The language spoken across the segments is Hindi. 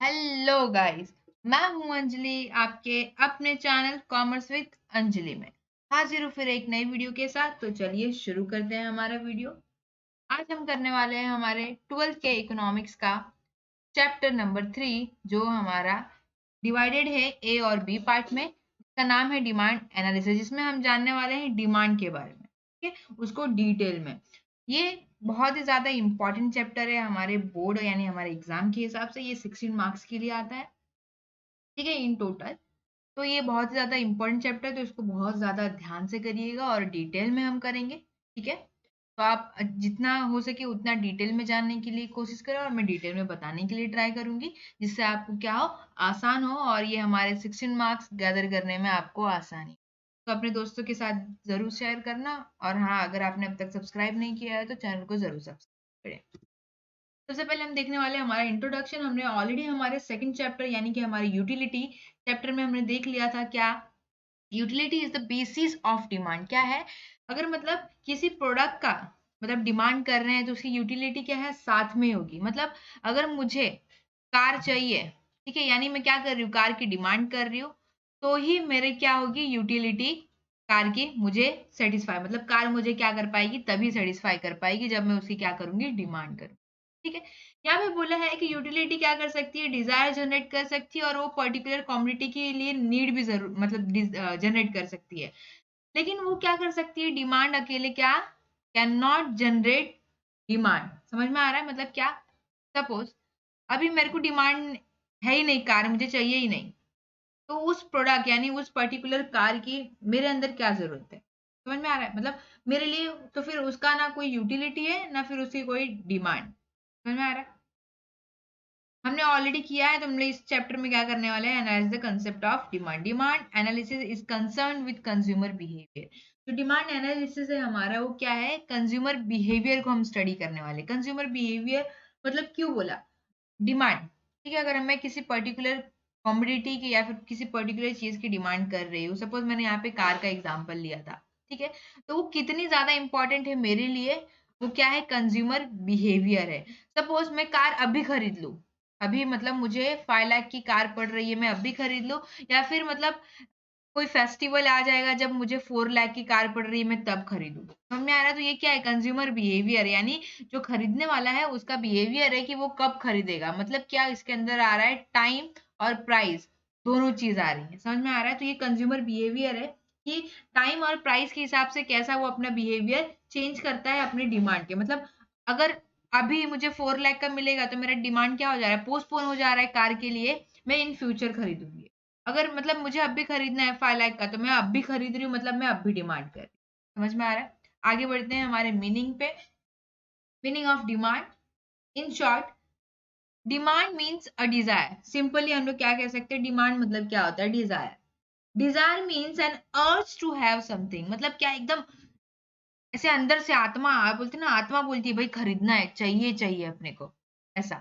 Hello guys. मैं हूं अंजलि, आपके अपने चैनल कॉमर्स विद अंजलि में हाजिर हूँ फिर एक नई वीडियो के साथ। तो चलिए शुरू करते हैं हमारा वीडियो। आज हम करने वाले हैं हमारे 12th के इकोनॉमिक्स का चैप्टर नंबर 3, जो हमारा डिवाइडेड है ए और बी पार्ट में। इसका नाम है डिमांड एनालिसिस, जिसमें हम जानने वाले हैं डिमांड के बारे में, ठीक है, उसको डिटेल में। ये बहुत ही ज्यादा इंपॉर्टेंट चैप्टर है हमारे बोर्ड यानी हमारे एग्जाम के हिसाब से। ये 16 मार्क्स के लिए आता है, ठीक है, इन टोटल। तो ये बहुत ही ज्यादा इंपॉर्टेंट चैप्टर है, तो इसको बहुत ज्यादा ध्यान से करिएगा और डिटेल में हम करेंगे, ठीक है। तो आप जितना हो सके उतना डिटेल में जानने के लिए कोशिश करें और मैं डिटेल में बताने के लिए ट्राई करूंगी, जिससे आपको क्या हो, आसान हो और ये हमारे 16 मार्क्स गैदर करने में आपको आसानी। तो अपने दोस्तों के साथ जरूर शेयर करना। और हाँ, अगर आपने अब तक सब्सक्राइब नहीं किया है तो चैनल को जरूर सब्सक्राइब करें। सबसे पहले हम देखने वाले हैं हमारा इंट्रोडक्शन। हमने ऑलरेडी हमारे सेकंड चैप्टर यानी कि हमारे यूटिलिटी चैप्टर में हमने देख लिया था क्या। Utility is the basis of demand. क्या है, अगर मतलब किसी प्रोडक्ट का मतलब डिमांड कर रहे हैं तो उसकी यूटिलिटी क्या है, साथ में होगी। मतलब अगर मुझे कार चाहिए, ठीक है, यानी मैं क्या कर रही हूँ, कार की डिमांड कर रही हूँ, तो ही मेरे क्या होगी, यूटिलिटी कार की मुझे सेटिस्फाई, मतलब कार मुझे क्या कर पाएगी, तभी सेटिस्फाई कर पाएगी जब मैं उसकी क्या करूंगी, डिमांड करूँ, ठीक है। यहाँ पे बोला है कि यूटिलिटी क्या कर सकती है, डिजायर जनरेट कर सकती है और वो पर्टिकुलर कम्युनिटी के लिए नीड भी जरूर मतलब जनरेट कर सकती है। लेकिन वो क्या कर सकती है, डिमांड अकेले क्या कैन नॉट जनरेट डिमांड। समझ में आ रहा है मतलब क्या। सपोज अभी मेरे को डिमांड है ही नहीं, कार मुझे चाहिए ही नहीं, तो उस प्रोडक्ट यानी उस पर्टिकुलर कार की मेरे अंदर क्या जरूरत है। समझ में आ रहा है मतलब मेरे लिए, तो फिर उसका ना कोई यूटिलिटी है ना फिर उसकी कोई डिमांड। समझ में आ रहा है। हमने ऑलरेडी किया है, तो हमने इस चैप्टर में क्या करने वाले हैं, analyse the concept of demand. Demand analysis is concern with consumer behaviour. जो डिमांड एनालिसिस है हमारा, वो क्या है, कंज्यूमर बिहेवियर को हम स्टडी करने वाले। कंज्यूमर बिहेवियर मतलब क्यों बोला, डिमांड, ठीक है। अगर मैं किसी पर्टिकुलर कमोडिटी की या फिर किसी पर्टिकुलर चीज की डिमांड कर रही हूँ, सपोज मैंने यहाँ पे कार का एग्जांपल लिया था, ठीक है, तो वो कितनी ज्यादा इंपॉर्टेंट है मेरे लिए, वो क्या है, कंज्यूमर बिहेवियर है। सपोज मैं कार अभी खरीद लूँ, अभी मतलब मुझे 5 लाख की कार पड़ रही है, मैं अभी खरीद लूँ, या फिर मतलब कोई फेस्टिवल आ जाएगा जब मुझे 4 लाख की कार पड़ रही है, मैं तब खरीदूं। समझ में आ रहा है। तो ये क्या है, कंज्यूमर बिहेवियर, यानी जो खरीदने वाला है उसका बिहेवियर है कि वो कब खरीदेगा। मतलब क्या इसके अंदर आ रहा है, टाइम और प्राइस, दोनों चीज आ रही है। समझ में आ रहा है। तो ये कंज्यूमर बिहेवियर है कि टाइम और प्राइस के हिसाब से कैसा वो अपना बिहेवियर चेंज करता है अपनी डिमांड के। मतलब अगर अभी मुझे 4 लाख का मिलेगा तो मेरा डिमांड क्या हो जा रहा है, पोस्टपोन हो जा रहा है कार के लिए, मैं इन फ्यूचर खरीदूंगी। अगर मतलब मुझे अब भी खरीदना है 5 लाख का, तो मैं अब भी खरीद रही हूँ, मतलब मैं अब भी डिमांड कर रही हूँ। समझ में आ रहा है। आगे बढ़ते हैं हमारे मीनिंग पे। Meaning of demand, in short, demand means a desire. Simply हम लोग क्या कह सकते हैं, डिमांड मतलब क्या होता है, desire. Desire means an urge to have something. मतलब क्या, एकदम ऐसे अंदर से आत्मा, आप बोलते हैं ना, आत्मा बोलती है भाई खरीदना है, चाहिए चाहिए अपने को, ऐसा।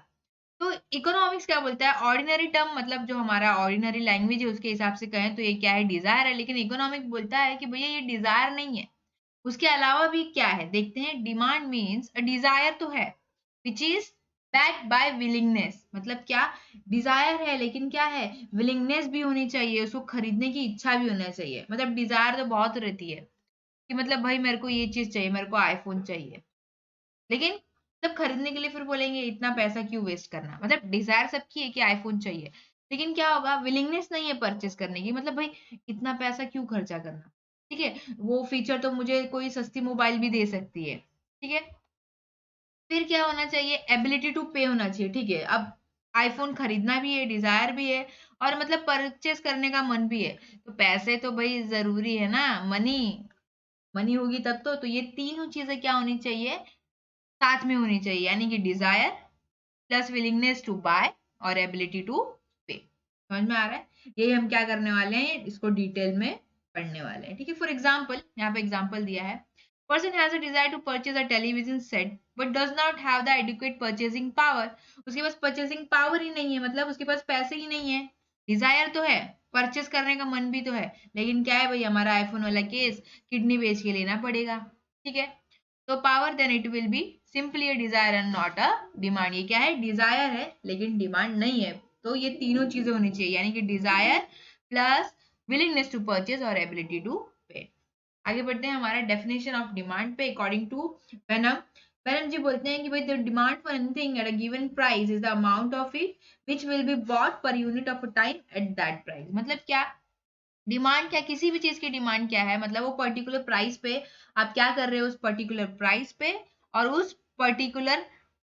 तो इकोनॉमिक्स क्या बोलता है, ऑर्डिनरी टर्म, मतलब जो हमारा ऑर्डिनरी लैंग्वेज है उसके हिसाब से कहें तो ये क्या है, डिजायर है। लेकिन इकोनॉमिक बोलता है कि भैया ये डिजायर नहीं है, उसके अलावा भी क्या है, देखते हैं। डिमांड मीन्स अ डिजायर तो है which is backed by willingness. मतलब क्या, डिजायर है लेकिन क्या है, विलिंगनेस भी होनी चाहिए, उसको खरीदने की इच्छा भी होना चाहिए। मतलब डिजायर तो बहुत रहती है कि मतलब भाई मेरे को ये चीज चाहिए, मेरे को आईफोन चाहिए, लेकिन तब खरीदने के लिए फिर बोलेंगे इतना पैसा क्यों वेस्ट करना। मतलब डिजायर सबकी है कि आईफोन चाहिए, लेकिन क्या होगा, विलिंगनेस नहीं है परचेस करने की। मतलब भाई इतना पैसा क्यों खर्चा करना, ठीक है, वो फीचर तो मुझे कोई सस्ती मोबाइल भी दे सकती है, ठीक है। फिर क्या होना चाहिए, एबिलिटी टू पे होना चाहिए, ठीक है। अब आईफोन खरीदना भी है, डिजायर भी है, और मतलब परचेस करने का मन भी है, तो पैसे तो भाई जरूरी है ना, मनी। मनी होगी तब तो ये तीनों चीजें क्या होनी चाहिए, साथ में होनी चाहिए, यानी कि desire plus willingness to buy और एबिलिटी टू पे। समझ में आ रहा है। यही हम क्या करने वाले हैं, इसको डिटेल में पढ़ने वाले हैं, ठीक है। फॉर एग्जाम्पल, यहाँ पे एग्जाम्पल दिया है, person has a desire to purchase a television set but does not have the adequate purchasing power. उसके पास परचेसिंग पावर ही नहीं है, मतलब उसके पास पैसे ही नहीं है। डिजायर तो है, परचेस करने का मन भी तो है, लेकिन क्या है भाई, हमारा आईफोन वाला केस, किडनी बेच के लेना पड़ेगा, ठीक है। तो power, then it will be simply a desire and not a demand. ये क्या है, डिजायर है लेकिन डिमांड नहीं है, तो ये तीनों चीजें होनी चाहिए, यानी कि desire plus willingness to purchase और एबिलिटी टू पे। आगे बढ़ते हैं हमारा डेफिनेशन ऑफ डिमांड पे। According to Benham, Benham ji बोलते हैं कि भाई the demand for anything at a given price is the amount of it which will be bought per unit of time at that price. मतलब क्या डिमांड, क्या किसी भी चीज की डिमांड क्या है, मतलब वो पर्टिकुलर प्राइस पे आप क्या कर रहे हो, उस पर्टिकुलर प्राइस पे और उस पर्टिकुलर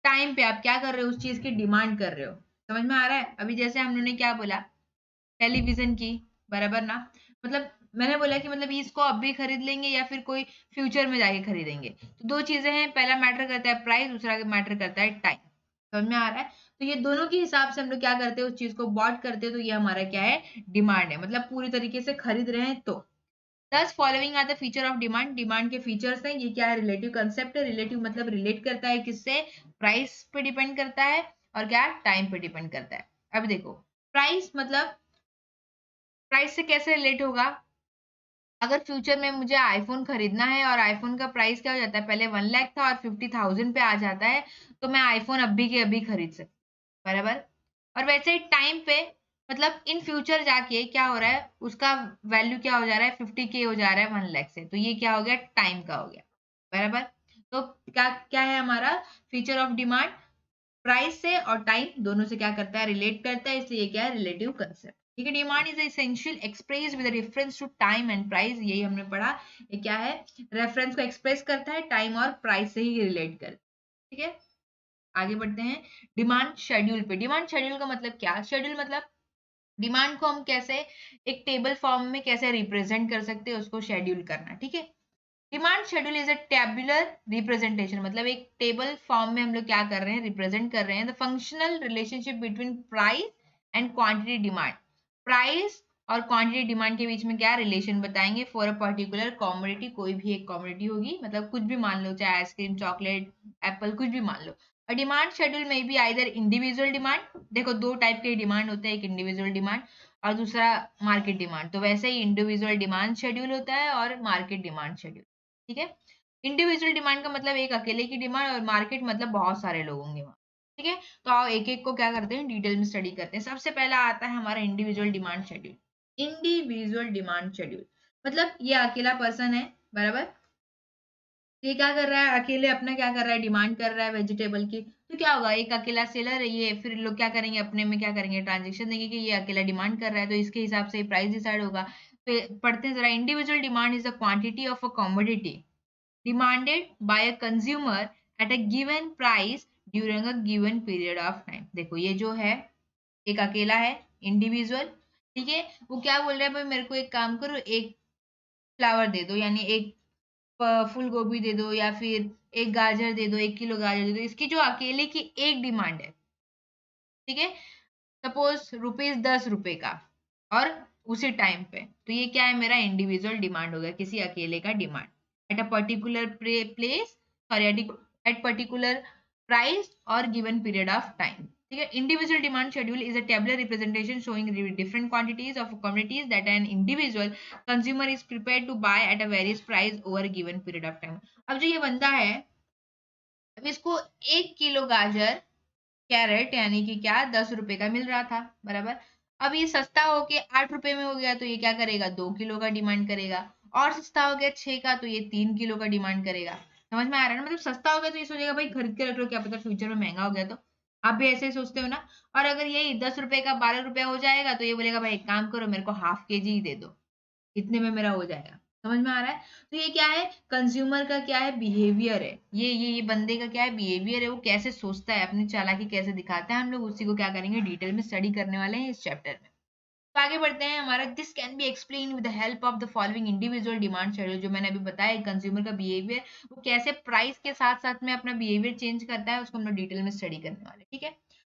टाइम पे आप क्या कर रहे हो, उस चीज की डिमांड कर रहे हो। समझ में आ रहा है? अभी जैसे हम लोगों ने क्या बोला, टेलीविजन की, बराबर ना, मतलब मैंने बोला कि मतलब इसको अभी खरीद लेंगे या फिर कोई फ्यूचर में जाके खरीदेंगे। तो दो चीजें हैं, पहला मैटर करता है प्राइस, दूसरा मैटर करता है टाइम। समझ में आ रहा है? तो ये दोनों के हिसाब से हम लोग क्या करते हैं, उस चीज को बॉट करते हैं, तो ये हमारा क्या है, डिमांड है, मतलब पूरी तरीके से खरीद रहे हैं। तो thus following are the feature of demand, demand के फीचर्स हैं। ये क्या है, रिलेटिव कंसेप्ट है। रिलेटिव मतलब रिलेट करता है किससे, प्राइस पे डिपेंड करता है, और क्या, टाइम पे डिपेंड करता है। अब देखो प्राइस मतलब, प्राइस से कैसे रिलेट होगा, अगर फ्यूचर में मुझे आईफोन खरीदना है और आईफोन का प्राइस क्या हो जाता है, पहले 1 लाख था और 50,000 पे आ जाता है, तो मैं आईफोन अभी के अभी खरीद सकती हूँ, बराबर। और वैसे ही टाइम पे, मतलब इन फ्यूचर जाके क्या हो रहा है, उसका वैल्यू क्या हो जा रहा है, 50K हो जा रहा है 1 लाख से, तो ये क्या हो गया, टाइम का हो गया, बराबर। तो क्या क्या है हमारा फीचर ऑफ डिमांड, प्राइस से और टाइम दोनों से क्या करता है, रिलेट करता है, इसलिए क्या है, रिलेटिव कंसेप्ट। ठीक है, demand is essential express with reference to time and price, यही हमने पढ़ा। ये क्या है, रेफरेंस को एक्सप्रेस करता है, टाइम और प्राइस से ही रिलेट कर। ठीक है, आगे बढ़ते हैं डिमांड शेड्यूल पे। डिमांड शेड्यूल का मतलब क्या, शेड्यूल मतलब डिमांड को हम कैसे एक टेबल फॉर्म में कैसे रिप्रेजेंट कर सकते हैं, उसको शेड्यूल करना। ठीक है, demand schedule is a tabular representation, मतलब एक टेबल फॉर्म में हम लोग क्या कर रहे हैं, रिप्रेजेंट कर रहे हैं the functional relationship between price and quantity demand. Price और क्वांटिटी डिमांड के बीच में क्या रिलेशन बताएंगे फॉर अ पर्टिकुलर कॉमोडिटी, कोई भी एक कॉमोडिटी होगी, मतलब कुछ भी मान लो, चाहे आइसक्रीम, चॉकलेट, एप्पल, कुछ भी मान लो। और डिमांड शेड्यूल में भी आइदर इंडिविजुअल डिमांड, देखो दो टाइप के डिमांड होते हैं, एक इंडिविजुअल डिमांड और दूसरा मार्केट डिमांड। तो वैसे ही इंडिविजुअल डिमांड शेड्यूल होता है और मार्केट डिमांड शेड्यूल। ठीक है, इंडिविजुअल डिमांड का मतलब एक अकेले की डिमांड, और मार्केट मतलब बहुत सारे लोग होंगे वहां। ठीक है, तो आओ एक एक को क्या करते हैं, डिटेल में स्टडी करते हैं। सबसे पहला आता है हमारा individual demand schedule. Individual demand schedule मतलब ये अकेला पर्सन है, बराबर। ये क्या कर रहा है, अकेले अपना क्या कर रहा है, डिमांड कर रहा है वेजिटेबल की। तो क्या होगा, एक अकेला सेलर है ये, फिर लोग क्या करेंगे, अपने में क्या करेंगे, ट्रांजेक्शन देंगे कि ये अकेला डिमांड कर रहा है, तो इसके हिसाब से प्राइस डिसाइड होगा। तो पढ़ते हैं जरा, individual demand is the quantity of a commodity demanded by a consumer at a given price during a given period of time। देखो ये जो है, एक अकेला है, इंडिविजुअल। ठीक है, वो क्या बोल रहा है, भाई मेरे को एक काम करो, एक फ्लावर दे दो, यानी एक फूल गोभी दे दो, या फिर एक गाजर दे दो, 1 किलो गाजर दे दो। इसकी जो अकेले की एक डिमांड है, ठीक है, सपोज ₹10 का, और उसी टाइम पे, तो ये क्या है, मेरा इंडिविजुअल डिमांड हो गया, किसी अकेले का demand at a particular place, sorry at particular price और गिवन पीरियड ऑफ टाइम। ठीक है, individual demand schedule is a tabular representation showing different quantities of commodities that an individual consumer is prepared to buy at a various price over given period of time. अब जो ये बंदा है, अब इसको 1 किलो गाजर, कैरेट, यानी कि क्या, ₹10 का मिल रहा था, बराबर। अब ये सस्ता होके ₹8 में हो गया, तो ये क्या करेगा, 2 किलो का डिमांड करेगा। और सस्ता हो गया 6 का, तो ये 3 किलो का डिमांड करेगा। समझ में आ रहा है ना, मतलब सस्ता हो गया तो ये सोचेगा भाई खरीद के रख लो, क्या पता फ्यूचर में महंगा हो गया तो। आप भी ऐसे ही सोचते हो ना। और अगर यही ₹10 का ₹12 हो जाएगा, तो ये बोलेगा भाई एक काम करो, मेरे को हाफ केजी ही दे दो, इतने में मेरा हो जाएगा। समझ में आ रहा है? तो ये क्या है, कंज्यूमर का क्या है, बिहेवियर है। ये बंदे का क्या है, बिहेवियर है, वो कैसे सोचता है, अपनी चालाकी कैसे दिखाता है, हम लोग उसी को क्या करेंगे, डिटेल में स्टडी करने वाले हैं इस चैप्टर में। तो आगे बढ़ते हैं हमारा, this can be explain with the help of the following individual demand schedule. जो मैंने अभी बताया, कंज्यूमर का बिहेवियर, वो कैसे प्राइस के साथ साथ में अपना बिहेवियर चेंज करता है, उसको हम लोग डिटेल में स्टडी करने वाले। ठीक है,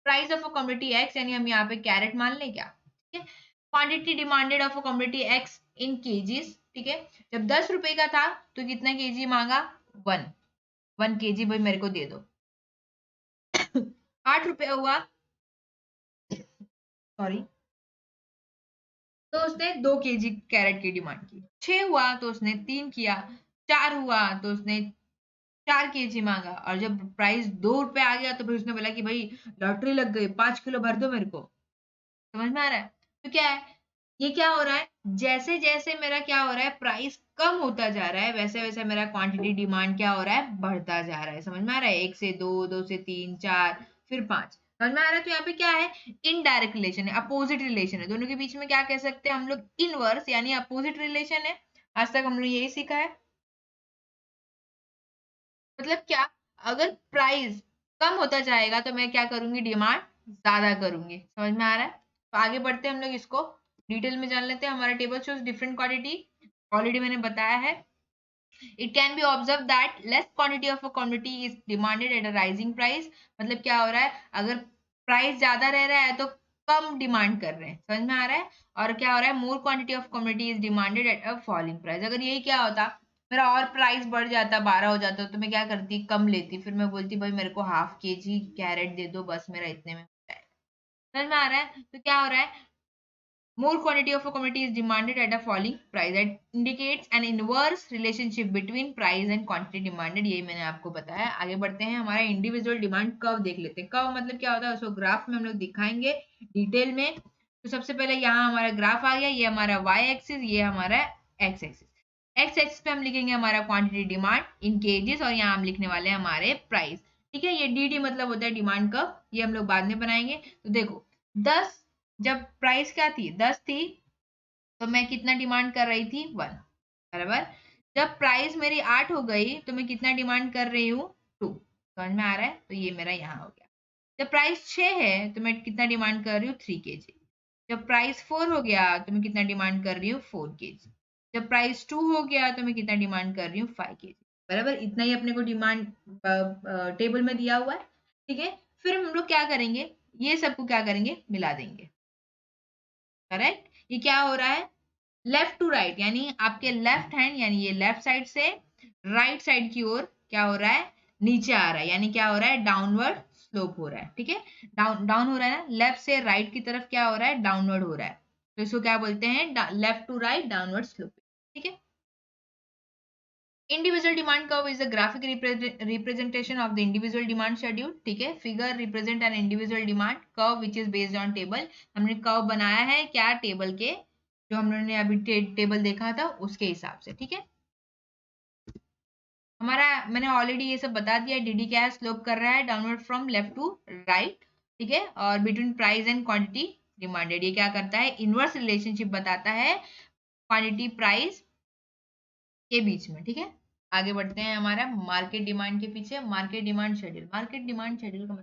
price of a commodity x, यानी हम यहाँ पे कैरेट मान लें क्या, ठीक है। Quantity demanded of a commodity x in KGs, ठीक है। जब ₹10 का था, तो कितना केजी मांगा, 1 केजी, भाई मेरे को दे दो। ₹8 हुआ, सॉरी, तो उसने 2 केजी कैरेट की डिमांड की। 6 हुआ तो उसने 3 किया। 4 हुआ तो उसने 4 केजी मांगा। और जब प्राइस ₹2 आ गया, तो फिर उसने बोला कि भाई लॉटरी लग गई, 5 किलो भर दो मेरे को। समझ में आ रहा है? तो क्या है, ये क्या हो रहा है, जैसे जैसे मेरा क्या हो रहा है, प्राइस कम होता जा रहा है, वैसे वैसे मेरा क्वांटिटी डिमांड क्या हो रहा है, बढ़ता जा रहा है। समझ में आ रहा है? 1 से 2, 2 से 3, 4, फिर 5। समझ में आ रहा है? तो यहाँ पे क्या है, इनडायरेक्ट रिलेशन है, अपोजिट रिलेशन है। दोनों के बीच में क्या कह सकते हैं हम लोग, इनवर्स यानी अपोजिट रिलेशन है। आज तक हम लोग यही सीखा है। मतलब क्या, अगर प्राइस कम होता जाएगा तो मैं क्या करूंगी, डिमांड ज्यादा करूंगी। समझ में आ रहा है? तो आगे बढ़ते हैं हम लोग, इसको डिटेल में जान लेते हैं। हमारा table shows different quantity, already मैंने बताया है। It can be observe that less quantity of a commodity is demanded at a rising price. मतलब क्या हो रहा है, अगर प्राइस ज्यादा रह रहा है तो कम डिमांड कर रहे हैं। समझ में आ रहा है? और क्या हो रहा है, more quantity of commodity is demanded at a falling price. अगर यही क्या होता, मेरा और प्राइस बढ़ जाता, 12 हो जाता, तो मैं क्या करती, कम लेती। फिर मैं बोलती भाई मेरे को हाफ केजी कैरेट दे दो, बस मेरा इतने में हो जाएगा। समझ में आ रहा है? तो क्या हो रहा है, more quantity of a commodity is demanded at a falling price. That indicates an inverse relationship between price and quantity demanded. यही मैंने आपको बताया। आगे बढ़ते हैं, हमारा इंडिविजुअल डिमांड कर्व देख लेते हैं। कर्व मतलब क्या होता है, उसको ग्राफ में हम लोग दिखाएंगे डिटेल में। तो सबसे पहले यहाँ हमारा ग्राफ आ गया, ये हमारा वाई एक्सिस, ये हमारा एक्स एक्सिस। एक्स एक्सिस पे हम लिखेंगे हमारा क्वांटिटी डिमांड इन केजेस, और यहाँ हम लिखने वाले हैं हमारे प्राइस। ठीक है, ये डी मतलब होता है डिमांड कर्व, ये हम लोग बाद में बनाएंगे। तो देखो 10, जब प्राइस क्या थी, 10 थी, तो मैं कितना डिमांड कर रही थी, 1, बराबर। जब प्राइस मेरी 8 हो गई तो मैं कितना डिमांड कर रही हूँ, 2। समझ में आ रहा है? तो ये मेरा यहाँ हो गया। जब प्राइस 6 है तो मैं कितना डिमांड कर रही हूँ, 3 केजी। जब प्राइस 4 हो गया तो मैं कितना डिमांड कर रही हूँ, 4 केजी। जब प्राइस 2 हो गया तो मैं कितना डिमांड कर रही हूँ, 5 केजी। बराबर, इतना ही अपने को डिमांड टेबल में दिया हुआ है। ठीक है, फिर हम लोग क्या करेंगे, ये सबको क्या करेंगे, मिला देंगे। करेक्ट, ये क्या हो रहा है, लेफ्ट टू राइट, यानी आपके लेफ्ट हैंड, यानी ये लेफ्ट साइड से राइट साइड की ओर क्या हो रहा है, नीचे आ रहा है, यानी क्या हो रहा है, डाउनवर्ड स्लोप हो रहा है। ठीक है, डाउन डाउन हो रहा है ना, लेफ्ट से राइट की तरफ क्या हो रहा है, डाउनवर्ड हो रहा है। तो इसको क्या बोलते हैं, left to right downward slope. ठीक है, individual demand curve is a graphic representation of the individual demand schedule. ठीक है, figure represent an individual demand curve which is based on table. हमने curve बनाया है क्या, टेबल के, जो हम लोगों ने अभी टेबल देखा था उसके हिसाब से। ठीक है, हमारा, मैंने ऑलरेडी ये सब बता दिया। डीडी क्या है, स्लोप कर रहा है downward from left to right. ठीक है, और between price and quantity demanded, ये क्या करता है, इनवर्स रिलेशनशिप बताता है क्वांटिटी प्राइस के बीच में। ठीक है, आगे बढ़ते हैं, हमारा मार्केट डिमांड के पीछे। Market demand schedule, market demand schedule का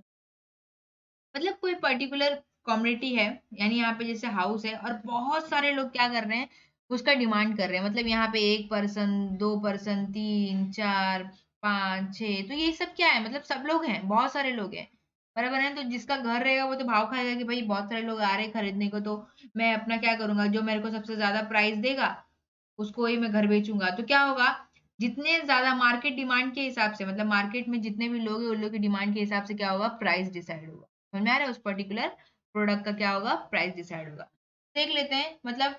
मतलब कोई पर्टिकुलर कम्युनिटी है, यानी यहाँ पे जैसे हाउस है और बहुत सारे लोग क्या कर रहे हैं, उसका डिमांड कर रहे हैं। मतलब यहाँ पे 1 पर्सन, 2 पर्सन, 3, 4, 5, 6, तो ये सब क्या है, मतलब सब लोग हैं, बहुत सारे लोग हैं। बराबर है, तो जिसका घर रहेगा वो तो भाव खाएगा कि भाई बहुत सारे लोग आ रहे हैं खरीदने को, तो मैं अपना क्या करूंगा, जो मेरे को सबसे ज्यादा प्राइस देगा उसको ही मैं घर बेचूंगा। तो क्या होगा, जितने ज्यादा मार्केट डिमांड के हिसाब से, मतलब मार्केट में जितने भी लोग हैं उन लोग की डिमांड के हिसाब से क्या होगा, प्राइस डिसाइड होगा। समझ में आ रहा है, उस पर्टिकुलर प्रोडक्ट का क्या होगा, प्राइस डिसाइड होगा। देख लेते हैं, मतलब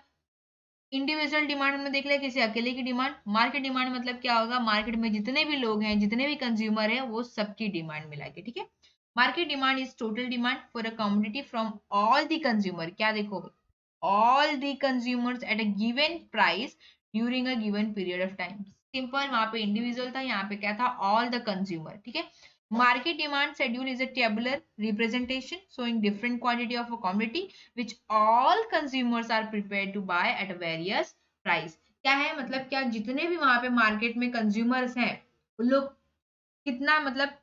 इंडिविजुअल डिमांड हमने देख लिया, किसी अकेले की डिमांड। मार्केट डिमांड मतलब क्या होगा, मार्केट में जितने भी लोग हैं, जितने भी कंज्यूमर है, वो सबकी डिमांड मिला के। ठीक है, market demand is total demand for a commodity from all the consumer. क्या देखो, all the consumers at a given price during a given period of time. Simple, वहां पे इंडिविजुअल था, यहाँ पे क्या था, ऑल द कंज्यूमर। ठीक है, market demand schedule is a tabular representation showing different quantity of a commodity which all consumers are prepared to buy at a various price. क्या है, मतलब क्या, जितने भी वहां पे मार्केट में कंज्यूमर्स हैं उन लोग कितना, मतलब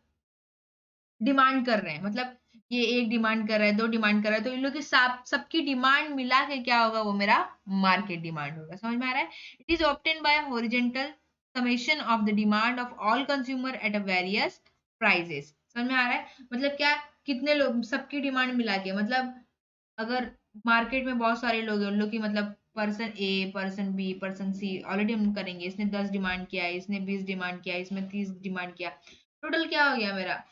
डिमांड कर रहे हैं, मतलब ये एक डिमांड कर रहा है, 2 डिमांड कर रहा है, तो इन लोग की सबकी डिमांड मिला के क्या होगा, वो मेरा मार्केट डिमांड होगा। समझ में आ रहा है? It is obtain bye horizontal summation of the demand of all consumer eight a various prices. समझ में आ रहा है, मतलब क्या, कितने लोग, सबकी डिमांड मिला के, मतलब अगर मार्केट में बहुत सारे लोग हैं, उन लोग की मतलब पर्सन ए, पर्सन बी, पर्सन सी, ऑलरेडी हम करेंगे, इसने 10 डिमांड किया है, इसने 20 डिमांड किया है, इसमें 30 डिमांड किया, टोटल क्या हो गया मेरा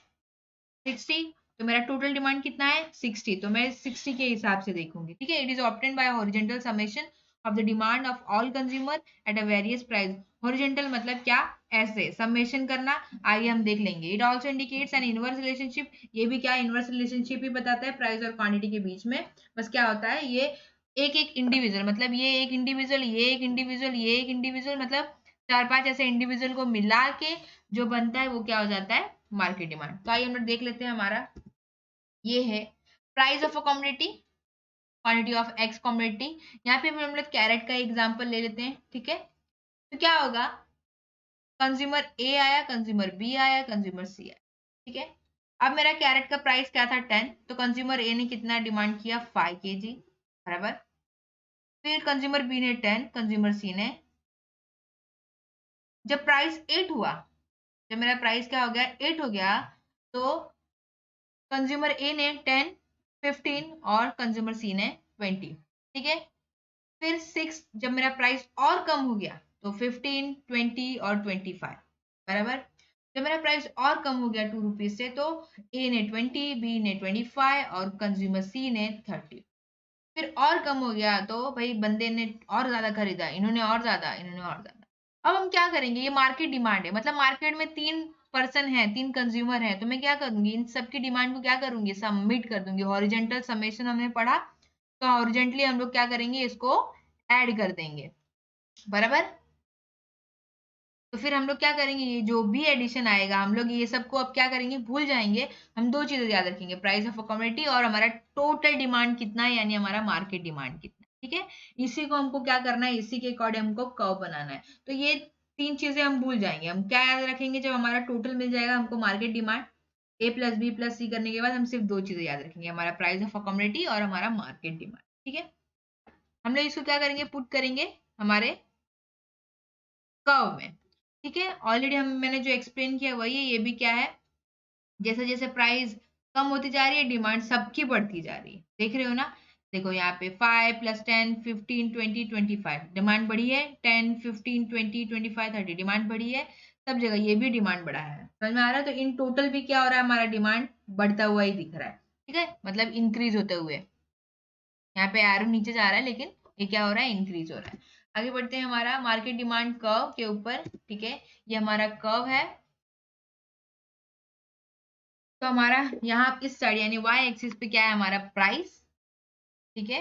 60। तो मेरा टोटल डिमांड कितना है, 60, तो मैं 60 के हिसाब से देखूंगी। ठीक है, it is obtain bye horizontal summation of the demand of all consumer eight a various price. Horizontal मतलब क्या, ऐसे समेशन करना, आइए हम देख लेंगे। It also indicates an inverse relationship, ये भी क्या इनवर्स रिलेशनशिप ही बताता है प्राइस और क्वांटिटी के बीच में। बस क्या होता है, ये एक एक इंडिविजुअल, मतलब ये एक इंडिविजुअल, ये एक इंडिविजुअल, ये एक इंडिविजुअल, मतलब 4-5 ऐसे इंडिविजुअल को मिला के जो बनता है वो क्या हो जाता है, मार्केट डिमांड। तो आइए हम लोग देख लेते हैं, हमारा ये है price of a commodity, quantity of x commodity. यहाँ पे हम लोग कैरेट का एग्जांपल ले लेते हैं, ठीक है। तो क्या होगा, कंज्यूमर ए आया, कंज्यूमर बी आया, कंज्यूमर सी आया, ठीक है। अब मेरा कैरेट का प्राइस क्या था 10, तो कंज्यूमर ए ने कितना डिमांड किया 5 kg, बराबर। फिर कंज्यूमर बी ने 10, कंज्यूमर सी ने, जब प्राइस 8 हुआ, जब मेरा प्राइस क्या हो गया 8 हो गया, तो कंज्यूमर ए ने 10, 15 और कंज्यूमर सी ने 20, ठीक है। फिर 6, जब मेरा प्राइस और कम हो गया तो 15, 20 और 25, बराबर। जब मेरा प्राइस और कम हो गया 2 रुपीज से, तो ए ने 20, बी ने 25 और कंज्यूमर सी ने 30। फिर और कम हो गया तो भाई बंदे ने और ज्यादा खरीदा, इन्होंने और ज्यादा, इन्होंने और ज्यादा। अब हम क्या करेंगे, ये मार्केट डिमांड है, मतलब मार्केट में 3 पर्सन है, 3 कंज्यूमर है, तो मैं क्या करूंगी, इन सबकी डिमांड को क्या करूंगी, सबमिट कर दूंगी। हॉरिजेंटल समेशन हमने पढ़ा, तो हॉरिजेंटली हम लोग क्या करेंगे, इसको ऐड कर देंगे, बराबर। तो फिर हम लोग क्या करेंगे, ये जो भी एडिशन आएगा हम लोग ये सबको अब क्या करेंगे, भूल जाएंगे। हम 2 चीजें याद रखेंगे, प्राइस ऑफ अ कमोडिटी और हमारा टोटल डिमांड कितना है, यानी हमारा मार्केट डिमांड कितना है, ठीक है। इसी को हमको क्या करना है, इसी के अकॉर्डिंग हमको कर्व बनाना है। तो ये 3 चीजें हम भूल जाएंगे। हम क्या याद रखेंगे, जब हमारा टोटल मिल जाएगा हमको मार्केट डिमांड, ए प्लस बी प्लस सी करने के बाद हम सिर्फ 2 चीजें याद रखेंगे, हमारा प्राइस ऑफ अ कमोडिटी और हमारा मार्केट डिमांड, ठीक है। हम लोग इसको क्या करेंगे, पुट करेंगे हमारे कर्व में, ठीक है। ऑलरेडी मैंने जो एक्सप्लेन किया वही है, ये भी क्या है, जैसे जैसे प्राइस कम होती जा रही है डिमांड सबकी बढ़ती जा रही है, देख रहे हो ना। देखो यहाँ पे 5 + 10 15 20 25 डिमांड बढ़ी है, 10 15 20 25 30 डिमांड बढ़ी है, सब जगह ये भी डिमांड बढ़ा है, समझ में आ रहा है। तो इन टोटल भी क्या हो रहा है, हमारा डिमांड बढ़ता हुआ ही दिख रहा है, ठीक है, मतलब इंक्रीज होते हुए। यहाँ पे एरो नीचे जा रहा है, लेकिन ये क्या हो रहा है, इंक्रीज हो रहा है। आगे बढ़ते हैं हमारा मार्केट डिमांड कर्व के ऊपर, ठीक है। ये हमारा कर्व है, तो हमारा यहाँ इस साइड यानी वाई एक्सिस पे क्या है, हमारा प्राइस, ठीक है,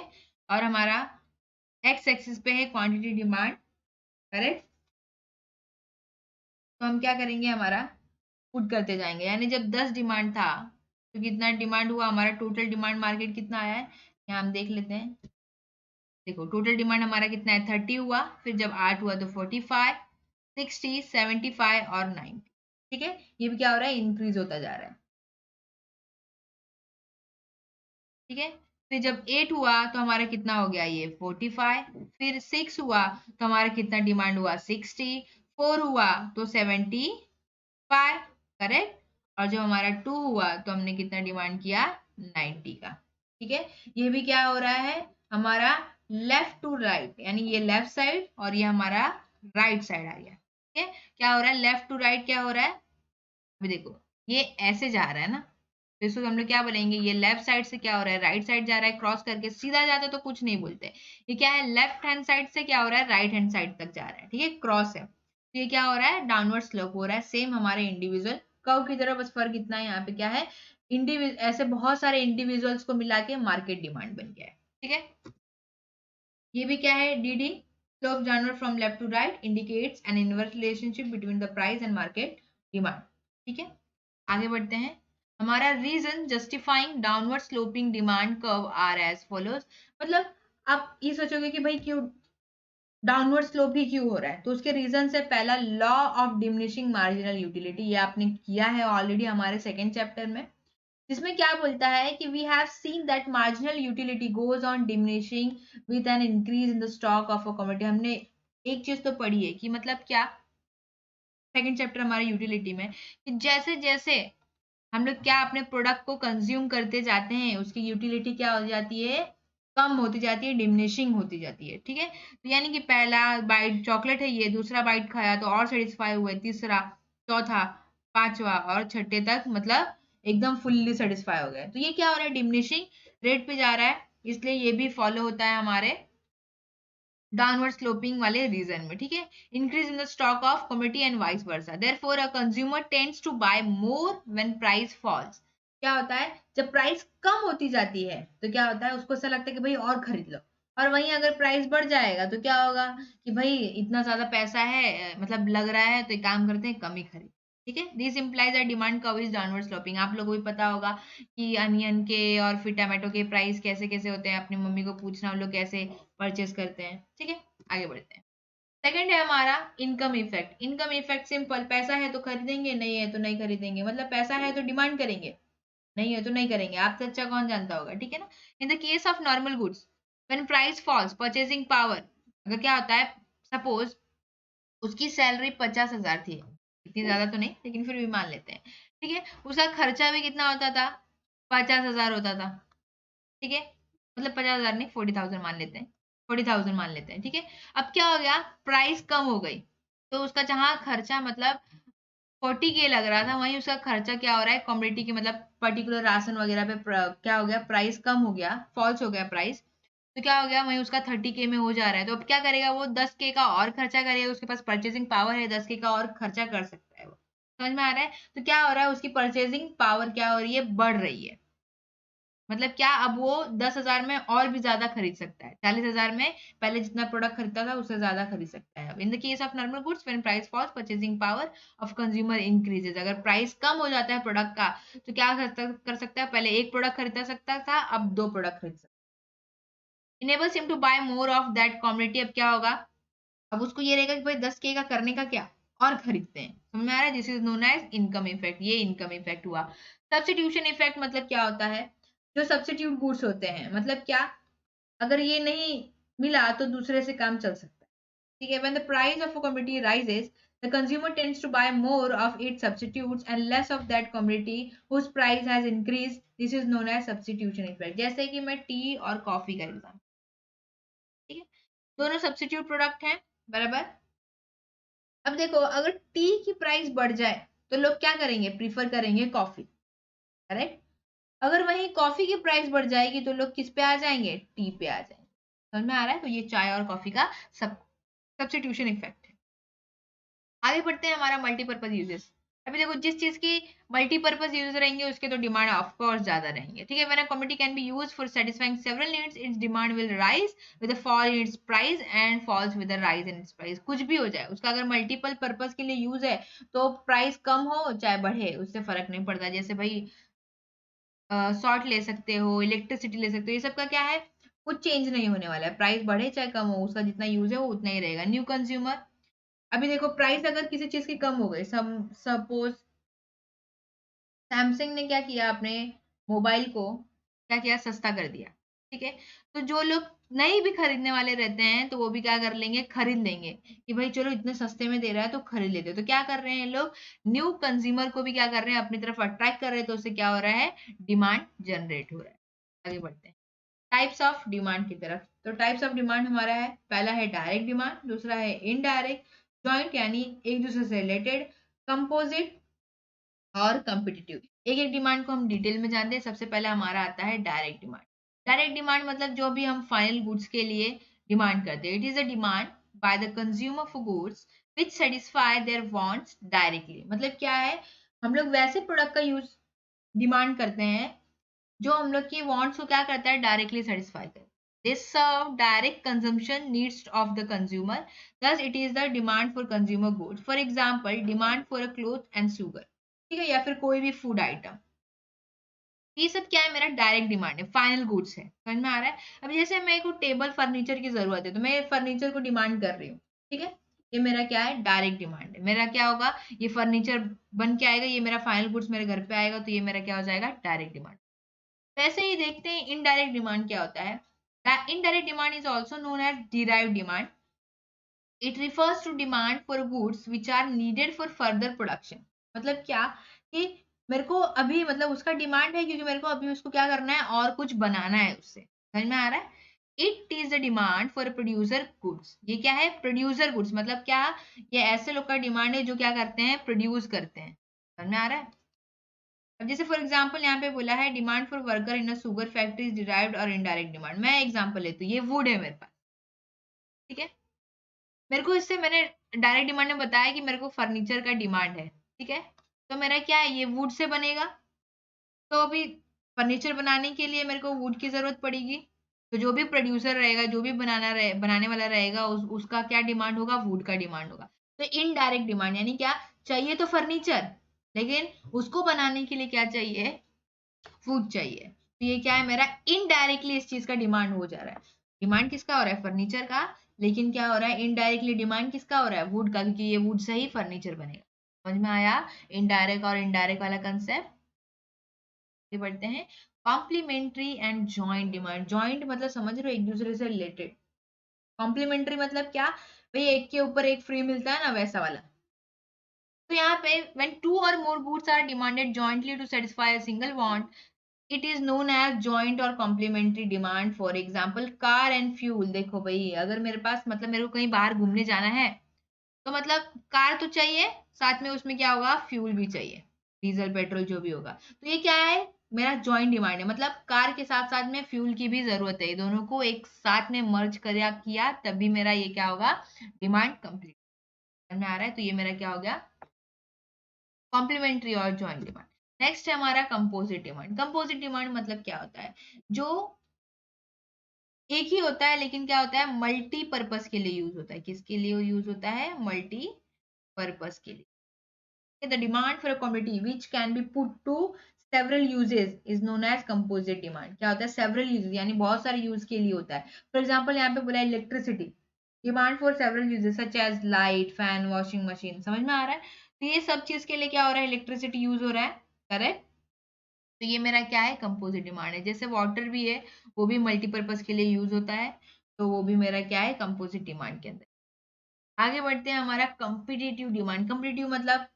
और हमारा एक्स एक्सिस पे है क्वांटिटी डिमांड, करेक्ट। तो हम क्या करेंगे, हमारा पुट करते जाएंगे, यानी जब 10 डिमांड था तो कितना डिमांड हुआ, हमारा टोटल डिमांड मार्केट कितना आया है, यहाँ हम देख लेते हैं। देखो टोटल डिमांड हमारा कितना है 30 हुआ, फिर जब 8 हुआ तो 45, 60, 75 और 90, ठीक है। ये भी क्या हो रहा है, इंक्रीज होता जा रहा है, ठीक है। फिर जब 8 हुआ तो हमारा कितना हो गया, ये 45, फिर 6 हुआ तो हमारा कितना डिमांड हुआ 60, 4 हुआ तो 75, करेक्ट। और जब हमारा 2 हुआ तो हमने कितना डिमांड किया 90 का, ठीक है। ये भी क्या हो रहा है, हमारा लेफ्ट टू राइट, यानी ये लेफ्ट साइड और ये हमारा राइट साइड आ गया, ठीक है। क्या हो रहा है, लेफ्ट टू राइट क्या हो रहा है, अभी देखो ये ऐसे जा रहा है ना, तो इसको हम लोग क्या बोलेंगे, ये लेफ्ट साइड से क्या हो रहा है, राइट साइड जा रहा है, क्रॉस करके सीधा जाता तो कुछ नहीं बोलते। ये क्या है, लेफ्ट हैंड साइड से क्या हो रहा है, राइट हैंड साइड तक जा रहा है, ठीक है, क्रॉस है। तो ये क्या हो रहा है, डाउनवर्ड स्लोप हो रहा है, सेम हमारे इंडिविजुअल कर्व की तरह, बस फर्क इतना है यहाँ पे क्या है, इंडिविजुअल ऐसे बहुत सारे इंडिविजुअल्स को मिला के मार्केट डिमांड बन गया है, ठीक है। ये भी क्या है, DD slope downward from left to right indicates an inverse relationship between the price and market demand, ठीक है। आगे बढ़ते हैं, हमारा reason justifying downward sloping demand curve are as follows, मतलब आप ये सोचोगे कि भाई क्यों डाउनवर्ड स्लोप ही क्यों हो रहा है, तो उसके रीजन से पहला law of diminishing marginal utility, ये आपने किया है ऑलरेडी हमारे सेकेंड चैप्टर में, जिसमें क्या बोलता है कि we have seen that marginal utility goes on diminishing with an increase in the stock of a commodity. हमने एक चीज तो पढ़ी है कि मतलब क्या, सेकेंड चैप्टर हमारे यूटिलिटी में, कि जैसे जैसे हम लोग क्या अपने प्रोडक्ट को कंज्यूम करते जाते हैं उसकी यूटिलिटी क्या हो जाती है, कम होती जाती है, डिमिनिशिंग होती जाती है, ठीक है। तो यानी कि पहला बाइट चॉकलेट है, ये दूसरा बाइट खाया तो और सेटिस्फाई हुए, तीसरा, चौथा, पांचवा और छठे तक, मतलब एकदम फुल्ली सेटिस्फाई हो गए। तो ये क्या हो रहा है, डिमिनिशिंग रेट पे जा रहा है, इसलिए ये भी फॉलो होता है हमारे डाउनवर्ड स्लोपिंग वाले रीजन में, ठीक है। Increase in the stock of commodity and vice versa, therefore a consumer tends to buy more when price falls. क्या होता है, जब प्राइस कम होती जाती है तो क्या होता है, उसको ऐसा लगता है कि भाई और खरीद लो। और वहीं अगर प्राइस बढ़ जाएगा तो क्या होगा कि भाई इतना ज्यादा पैसा है, मतलब लग रहा है, तो एक काम करते हैं, कम ही खरीद। ठीक है, this implies a demand curve is downward sloping. आप लोगों को भी पता होगा कि अनियन के और फिर टमाटो के प्राइस कैसे कैसे होते हैं, अपनी मम्मी को पूछना उन लोग कैसे परचेस करते हैं। ठीक है, आगे बढ़ते हैं। सेकंड है हमारा income effect. Income effect simple, पैसा है तो खरीदेंगे, नहीं है तो नहीं खरीदेंगे। मतलब पैसा है तो डिमांड करेंगे, नहीं है तो नहीं करेंगे। आपसे अच्छा कौन जानता होगा, ठीक है ना। In the case of normal goods when price false purchasing power, अगर क्या होता है, सपोज उसकी सैलरी 50,000 थी, इतनी ज्यादा तो नहीं लेकिन फिर भी मान लेते हैं, ठीक है। उसका खर्चा भी कितना होता था, 50,000 होता था, ठीक है। मतलब 50,000 नहीं, 40,000 मान लेते हैं, 40,000 मान लेते हैं, ठीक है। अब क्या हो गया, प्राइस कम हो गई, तो उसका जहाँ खर्चा मतलब 40K लग रहा था, वहीं उसका खर्चा क्या हो रहा है, कमोडिटी की मतलब पर्टिकुलर राशन वगैरह पे क्या हो गया, प्राइस कम हो गया, फॉल्स हो गया प्राइस। तो क्या हो गया, वहीं उसका 30K में हो जा रहा है। तो अब क्या करेगा, वो 10K का और खर्चा करेगा, उसके पास परचेसिंग पावर है, 10K का और खर्चा कर सकता है वो। समझ में आ रहा है। तो क्या हो रहा है, उसकी परचेसिंग पावर क्या हो रही है, बढ़ रही है। मतलब क्या, अब वो 10,000 में और भी ज्यादा खरीद सकता है, 40,000 में पहले जितना प्रोडक्ट खरीदता था उससे ज्यादा खरीद सकता है। In the case of normal goods when price false purchasing power of consumer increases. अगर प्राइस कम हो जाता है प्रोडक्ट का, तो क्या कर सकता है, पहले एक प्रोडक्ट खरीदा सकता था, अब दो प्रोडक्ट खरीद सकता है। Enables him to buy more of that commodity. अब क्या होगा, अब उसको ये रहेगा कि भाई 10K का करने का क्या, और खरीदते हैं। समझ में आ रहा है, this is known as income effect. ये इनकम इफेक्ट हुआ। सब्स्टिट्यूशन इफेक्ट मतलब क्या होता है, जो सब्स्टिट्यूट गुड्स होते हैं, मतलब क्या, अगर ये नहीं मिला तो दूसरे से काम चल सकता है। ठीक है, when the price of a commodity rises, the consumer tends to buy more of its substitutes and less of that commodity whose price has increased. This is known as substitution effect. जैसे कि मैं टी और कॉफी का एग्जाम्पल, ठीक है, दोनों सब्स्टिट्यूट प्रोडक्ट हैं, बराबर। अब देखो, अगर टी की प्राइस बढ़ जाए तो लोग क्या करेंगे, प्रीफर करेंगे कॉफी, करेक्ट। अगर वहीं कॉफी की प्राइस बढ़ जाएगी तो लोग किस पे आ जाएंगे, टी पे आ जाएंगे। समझ में आ रहा है। तो ये चाय और कॉफी का सब्स्टिट्यूशन इफेक्ट है। आगे बढ़ते हैं, हमारा मल्टीपर्पज यूजेस। अभी देखो, जिस चीज की मल्टीपर्पज यूज रहेंगे उसके तो डिमांड ऑफ कोर्स ज्यादा रहेंगे, ठीक है। When a commodity can be used for satisfying several needs, its demand will rise with a fall in its price and falls with a rise in its price. कुछ भी हो जाए, उसका अगर मल्टीपल पर्पज के लिए यूज है तो प्राइस कम हो चाहे बढ़े उससे फर्क नहीं पड़ता। जैसे भाई सॉल्ट ले सकते हो, इलेक्ट्रिसिटी ले सकते हो, ये सब का क्या है, कुछ चेंज नहीं होने वाला है। प्राइस बढ़े चाहे कम हो, उसका जितना यूज है वो उतना ही रहेगा। न्यू कंज्यूमर, अभी देखो प्राइस अगर किसी चीज की कम हो गई, सपोज सैमसंग ने क्या किया, अपने मोबाइल को क्या किया, सस्ता कर दिया, ठीक है। तो जो लोग नहीं भी खरीदने वाले रहते हैं तो वो भी क्या कर लेंगे, खरीद लेंगे कि भाई चलो इतने सस्ते में दे रहा है तो खरीद लेते हैं। तो क्या कर रहे हैं लोग, न्यू कंज्यूमर को भी क्या कर रहे हैं, अपनी तरफ अट्रैक्ट कर रहे हैं। तो उससे क्या हो रहा है, डिमांड जनरेट हो रहा है। आगे बढ़ते हैं टाइप्स ऑफ डिमांड की तरफ। तो टाइप्स ऑफ डिमांड हमारा है, पहला है डायरेक्ट डिमांड, दूसरा है इनडायरेक्ट, जॉइंट यानी एक दूसरे से रिलेटेड, कंपोजिट और कम्पिटिटिव। एक एक डिमांड को हम डिटेल में जानते हैं। सबसे पहले हमारा आता है डायरेक्ट डिमांड। डायरेक्ट डिमांड मतलब जो भी हम फाइनल गुड्स के लिए डिमांड करते हैं, it is a demand by the consumer for goods which satisfy their wants directly. मतलब क्या है, हम लोग वैसे प्रोडक्ट का यूज डिमांड करते हैं जो हम लोग की वांट्स को क्या करता है, डायरेक्टली सेटिस्फाई करता है। This serve direct consumption needs of the consumer. Thus, it is the demand for consumer goods. For example, demand for a cloth and sugar. ठीक है, या फिर कोई भी फूड आइटम। ये सब क्या है, मेरा डायरेक्ट डिमांड है, फाइनल गुड्स है। समझ में आ रहा है। अब जैसे मेरे को टेबल फर्नीचर की जरूरत है तो मैं फर्नीचर को डिमांड कर रही हूँ, ठीक है। ये मेरा क्या है, डायरेक्ट डिमांड है। मेरा क्या होगा, ये फर्नीचर बन के आएगा, ये मेरा फाइनल गुड्स मेरे घर पे आएगा, तो ये मेरा क्या हो जाएगा, डायरेक्ट डिमांड। वैसे ही देखते हैं इनडायरेक्ट डिमांड क्या होता है। Indirect demand is also known as derived demand. It refers to demand for goods which are needed for further production. मतलब क्या, कि मेरे को अभी मतलब उसका डिमांड है क्योंकि मेरे को अभी उसको क्या करना है, और कुछ बनाना है उससे। समझ में आ रहा है। It is the demand for producer goods. ये क्या है, प्रोड्यूसर गुड्स मतलब क्या, ये ऐसे लोग का डिमांड है जो क्या करते हैं, प्रोड्यूस करते हैं। समझ में आ रहा है। अब जैसे फॉर एग्जांपल यहाँ पे बोला है demand for worker in a sugar factory is derived और इनडायरेक्ट डिमांड। मैं एग्जांपल लेती हूँ, ये वुड है मेरे पास, ठीक है। मेरे को इससे मैंने डायरेक्ट डिमांड में बताया कि मेरे को फर्नीचर का डिमांड है, ठीक है। तो मेरा क्या है, ये वुड से बनेगा, तो अभी फर्नीचर बनाने के लिए मेरे को वुड की जरूरत पड़ेगी। तो जो भी प्रोड्यूसर रहेगा, जो भी बनाने वाला रहेगा, उसका क्या डिमांड होगा, वुड का डिमांड होगा। तो इनडायरेक्ट डिमांड यानी क्या, चाहिए तो फर्नीचर, लेकिन उसको बनाने के लिए क्या चाहिए, वुड चाहिए। तो ये क्या है, मेरा इनडायरेक्टली इस चीज का डिमांड हो जा रहा है। डिमांड किसका हो रहा है, फर्नीचर का, लेकिन क्या हो रहा है, इनडायरेक्टली डिमांड किसका हो रहा है, वुड का, क्योंकि ये वुड से ही फर्नीचर बनेगा। समझ में आया इनडायरेक्ट और इनडायरेक्ट वाला कंसेप्ट। बढ़ते हैं, complementary and joint demand. Joint मतलब समझ रहे हो, एक दूसरे से रिलेटेड। कॉम्प्लीमेंट्री मतलब क्या, भाई एक के ऊपर एक फ्री मिलता है ना, वैसा वाला। तो यहाँ पे when two or more goods are demanded jointly to satisfy a single want, it is known as joint or complementary demand. For example, car and fuel। देखो भाई, अगर मेरे पास मतलब मेरे को कहीं बाहर घूमने जाना है, तो मतलब कार तो चाहिए, साथ में उसमें क्या होगा, फ्यूल भी चाहिए, डीजल पेट्रोल जो भी होगा। तो ये क्या है, मेरा जॉइंट डिमांड है, मतलब कार के साथ साथ में फ्यूल की भी जरूरत है। ये दोनों को एक साथ में मर्ज कर किया तभी मेरा ये क्या होगा, डिमांड कंप्लीट। समझ में आ रहा है। तो ये मेरा क्या हो गया, कॉम्प्लीमेंट्री और जॉइंट डिमांड। नेक्स्ट है हमारा कंपोजिट डिमांड। कंपोजिट डिमांड मतलब क्या होता है, जो एक ही होता है, लेकिन क्या होता है, मल्टीपर्पज के लिए यूज होता है। किसके लिए यूज होता है, मल्टीपर्पज के लिए। The demand for a commodity which can be put to several uses is known as composite demand। क्या होता है, several uses यानी बहुत सारे यूज के लिए होता है। फॉर एग्जाम्पल यहाँ पे बोला electricity, demand for several uses such as light, fan, washing machine. समझ में आ रहा है। तो ये सब चीज के लिए क्या हो रहा है, इलेक्ट्रिसिटी यूज हो रहा है, करेक्ट। तो ये मेरा क्या है, कंपोजिट डिमांड है। जैसे वाटर भी है, वो भी मल्टीपर्पज के लिए यूज होता है, तो वो भी मेरा क्या है, कंपोजिट डिमांड के अंदर। आगे बढ़ते हैं, हमारा कॉम्पिटिटिव डिमांड। कॉम्पिटिटिव मतलब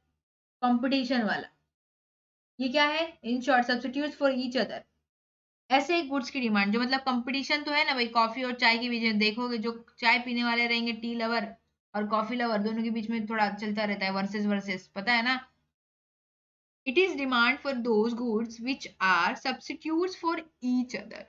कंपटीशन वाला। ये क्या है, in short substitute for each other. ऐसे एक गुड्स की डिमांड जो मतलब कंपटीशन तो है ना भाई, कॉफी और चाय के बीच में देखोगे, जो चाय पीने वाले रहेंगे, टी लवर और कॉफी लवर, दोनों के बीच में थोड़ा चलता रहता है, वर्सेस वर्सेस, पता है ना। It is demand for those goods which are substitutes for each other.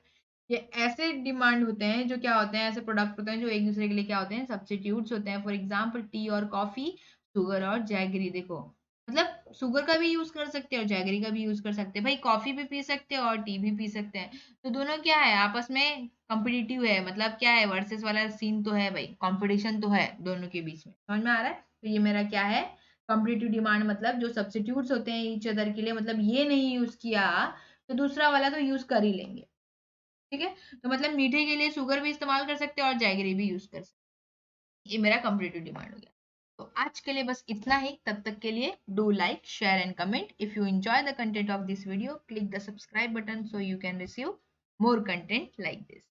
ये ऐसे डिमांड होते हैं, जो क्या होते हैं, ऐसे प्रोडक्ट होते हैं जो एक दूसरे के लिए क्या होते हैं, सब्स्टिट्यूट्स होते हैं। फॉर एग्जाम्पल टी और कॉफी, शुगर और जैगरी। देखो मतलब शुगर का भी यूज कर सकते हैं और जैगरी का भी यूज कर सकते हैं भाई, कॉफी भी पी सकते हैं और टी भी पी सकते हैं। तो दोनों क्या है, आपस में कॉम्पिटिटिव है, मतलब क्या है, वर्सेस वाला सीन तो है भाई, कंपटीशन तो है दोनों के बीच में। समझ में आ रहा है। तो ये मेरा क्या है, कॉम्पिटिटिव डिमांड, मतलब जो सब्स्टिट्यूट्स होते हैं ईच अदर के लिए, मतलब ये नहीं यूज किया तो दूसरा वाला तो यूज कर ही लेंगे। ठीक है। तो मतलब मीठे के लिए शुगर भी इस्तेमाल कर सकते हैं और जैगरी भी यूज कर सकते हैं। ये मेरा कॉम्पिटिटिव डिमांड हो गया। तो आज के लिए बस इतना ही। तब तक के लिए do like, share and comment. If you enjoy the content of this video, click the subscribe button so you can receive more content like this.